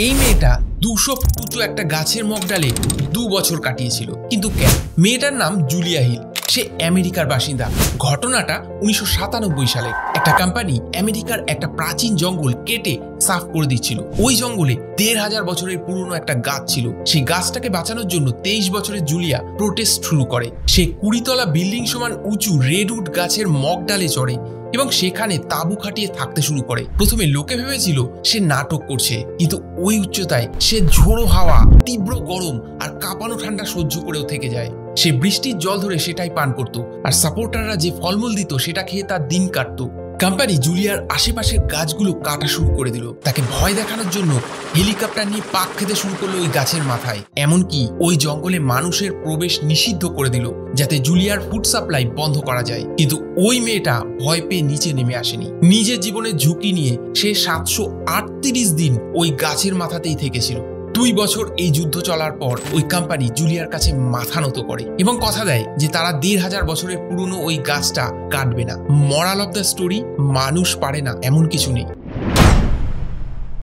এই মেয়েটা 200 ফুট উঁচু একটা গাছের মগডালে 2 বছর কাটিয়েছিল। কিন্তু কেন? মেয়েটার নাম জুলিয়া হিল। সে আমেরিকার বাসিন্দা। ঘটনাটা 1997 সালে। একটা কোম্পানি আমেরিকার একটা প্রাচীন জঙ্গল কেটে সাফ করে দিচ্ছিল। ওই জঙ্গলে 1500 বছরের পুরনো একটা গাছ ছিল। সেই গাছটাকে বাঁচানোর জন্য 23 বছরের জুলিয়া প্রোটেস্ট শুরু করে। সে 20 তলা বিল্ডিং সমান উঁচু রেডউড গাছের মগডালে চড়ে এবং সেখানে তাঁবু খাটিয়ে থাকতে শুরু করে। প্রথমে লোকে ভেবেছিল সে নাটক করছে, কিন্তু ওই উচ্চতায় সে ঝোড়ো হাওয়া, তীব্র গরম আর কাঁপানো ঠান্ডা সহ্য করেও থেকে যায়। সে বৃষ্টির জল ধরে সেটাই পান করত, আর সাপোর্টাররা যে ফলমূল দিত সেটা খেয়ে তার দিন কাটতো। কোম্পানি জুলিয়ার আশেপাশের গাছগুলো কাটা শুরু করে দিল। তাকে ভয় দেখানোর জন্য হেলিকপ্টার নিয়ে পাক খেতে শুরু করলো ওই গাছের মাথায়। এমনকি ওই জঙ্গলে মানুষের প্রবেশ নিষিদ্ধ করে দিল, যাতে জুলিয়ার ফুড সাপ্লাই বন্ধ করা যায়। কিন্তু ওই মেয়েটা ভয় পেয়ে নিচে নেমে আসেনি। নিজের জীবনের ঝুঁকি নিয়ে সে 738 দিন ওই গাছের মাথাতেই থেকেছিল। 2 বছর এই যুদ্ধ চলার পর ওই কোম্পানি জুলিয়ার কাছে মাথা নত করে এবং কথা দেয় যে তারা 1500 বছরের পুরনো ওই গাছটা কাটবে না। মরাল অফ দ্য স্টোরি, মানুষ পারে না এমন কিছু নেই।